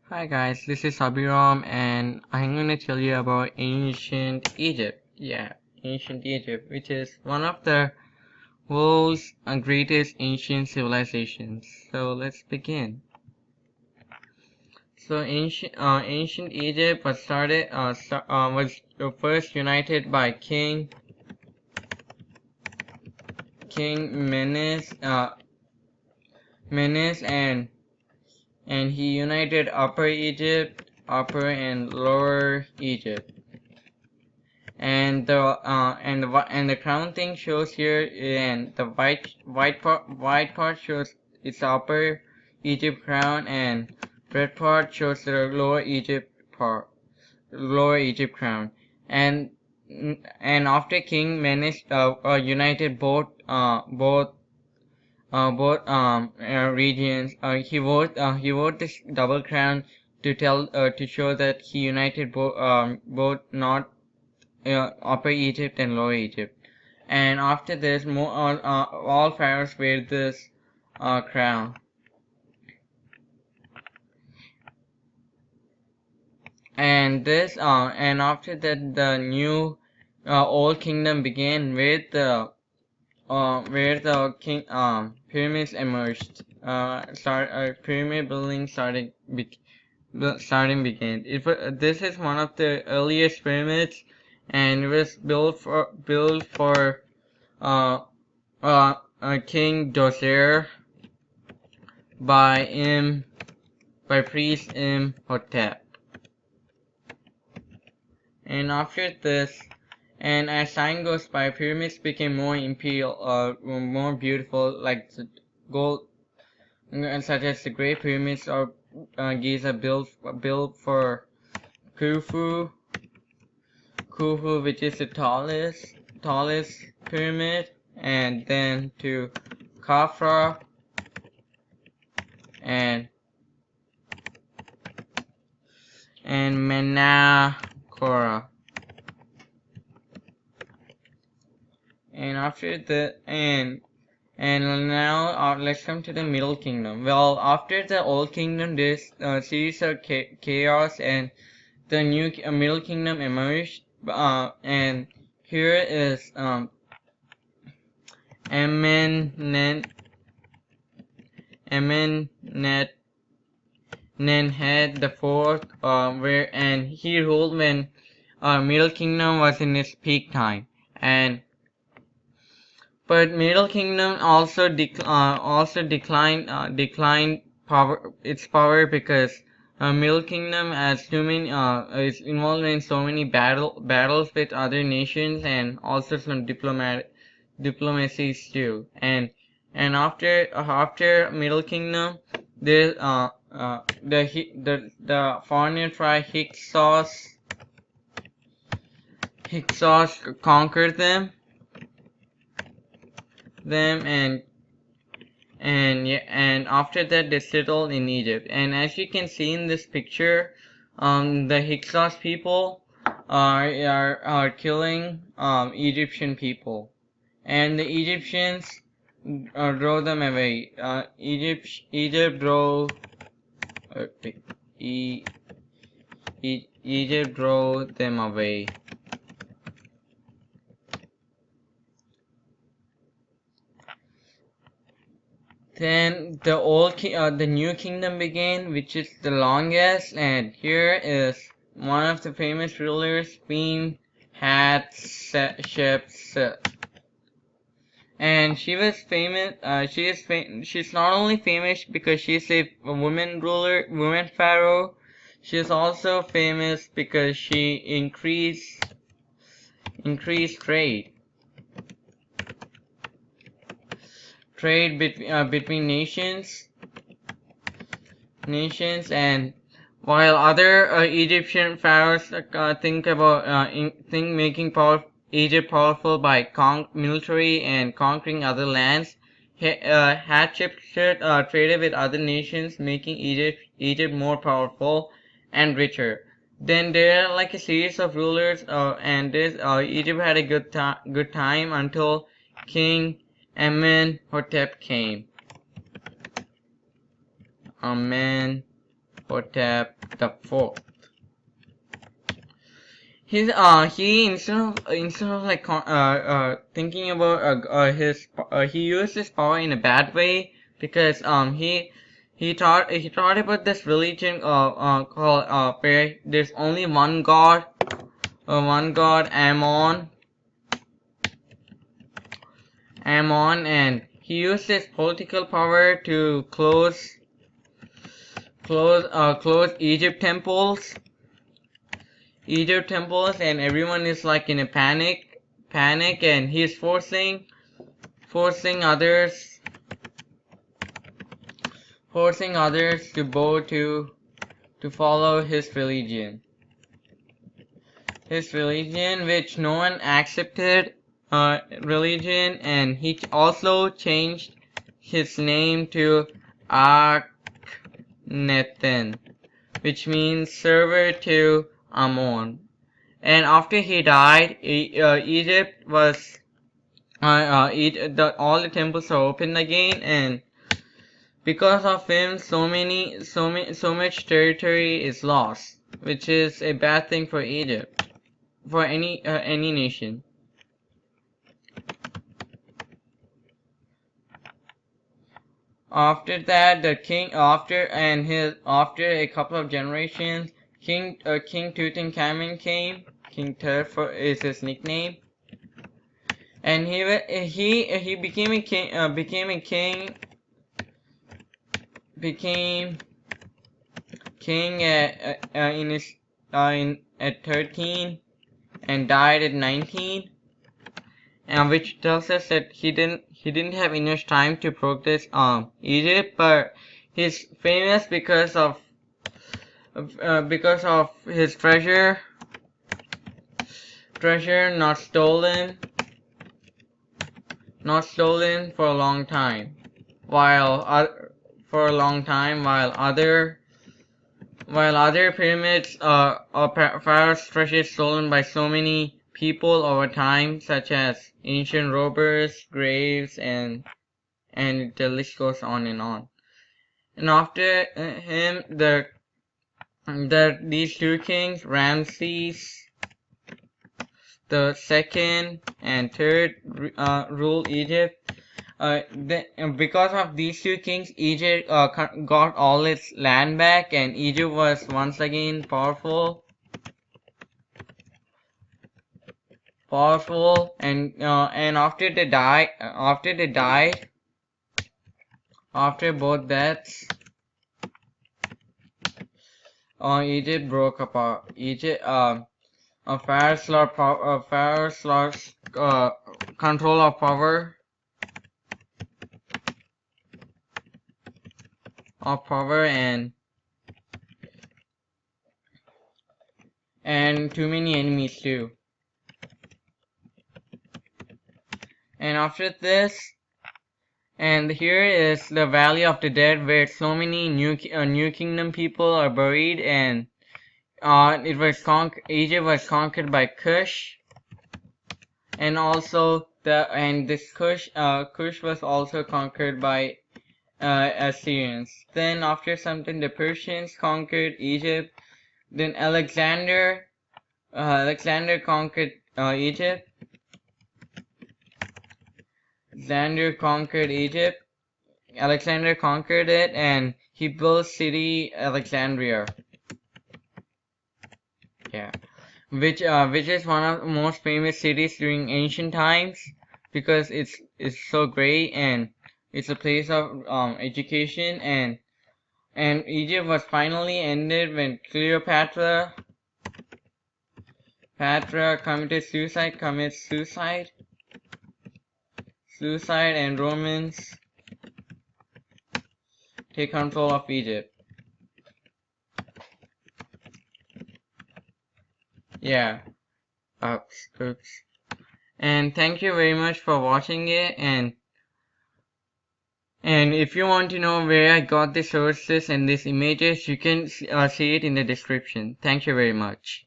Hi guys, this is Abiram and I'm going to tell you about ancient Egypt. Yeah, ancient Egypt, which is one of the world's greatest ancient civilizations. So let's begin. So ancient Egypt was first united by King Menes and he united Upper Egypt, Upper and Lower Egypt. And the crown thing shows here, and the white part shows its Upper Egypt crown, and red part shows the Lower Egypt crown. And after King Menes united both regions, he wore this double crown to show that he united both North Upper Egypt and Lower Egypt. And after this, all pharaohs wear this crown. And after that, the new old kingdom began with where the pyramids emerged. Pyramid building starting began. This is one of the earliest pyramids, and it was built for King Djoser by priest Imhotep. And after this, and as time goes by, pyramids became more imperial, more beautiful, like the gold, such as the Great Pyramids of Giza built for Khufu, which is the tallest pyramid, and then to Khafra and Menkaure. And after now let's come to the Middle Kingdom. Well, after the Old Kingdom, this series of chaos, and the new Middle Kingdom emerged. And here is Amenhotep the Fourth, and he ruled when Middle Kingdom was in its peak time. But Middle Kingdom also declined its power because Middle Kingdom is involved in so many battles with other nations, and also some diplomacies too. And after Middle Kingdom, the foreigner tribe Hyksos conquered them and after that they settled in Egypt. And as you can see in this picture, the Hyksos people are killing Egyptian people, and the Egyptians drove them away. Egypt drove them away. Then the new kingdom began, which is the longest, and here is one of the famous rulers, Queen Hatshepsut. And she was famous. She's not only famous because she's a woman pharaoh. She's also famous because she increased trade between nations, and while other Egyptian pharaohs think making Egypt powerful by military and conquering other lands, Hatshepsut traded with other nations, making Egypt more powerful and richer. Then there are like a series of rulers, and Egypt had a good time until King Amenhotep came. the fourth. He instead of like thinking about he used his power in a bad way, because he thought about this religion called where there's only one god, Ammon, and he used his political power to close Egypt temples, and everyone is like in a panic, and he's forcing others to bow to follow his religion, which no one accepted religion, and he also changed his name to Akhenaten, which means server to Ammon. And after he died, Egypt was all the temples are opened again, and because of him, so much territory is lost, which is a bad thing for Egypt, for any nation. After that, the king, after a couple of generations, King Tutankhamun came. King Tut is his nickname, and he became a king. Became king at 13 and died at 19, and which tells us that he didn't have enough time to progress Egypt, but he's famous because of his treasure not stolen for a long time, while other pyramids or pharaohs' treasure stolen by so many people over time, such as ancient robbers, graves, and the list goes on and on. And after him, these two kings, Ramses the second and third, ruled Egypt. Because of these two kings, Egypt got all its land back, and Egypt was once again powerful. And after both deaths, Egypt broke apart. Pharaohs lost control of power. And too many enemies too. And after this, and here is the Valley of the Dead, where so many new kingdom people are buried, and Egypt was conquered by Kush, and also this Kush was also conquered by Assyrians. Then after something, the Persians conquered Egypt. Then Alexander conquered Egypt. Alexander conquered it, and he built city Alexandria. Yeah, which is one of the most famous cities during ancient times, because it's so great, and it's a place of education, and Egypt was finally ended when Cleopatra commits suicide, and Romans take control of Egypt. Yeah. Oops. And thank you very much for watching it, and if you want to know where I got the sources and these images, you can see it in the description. Thank you very much.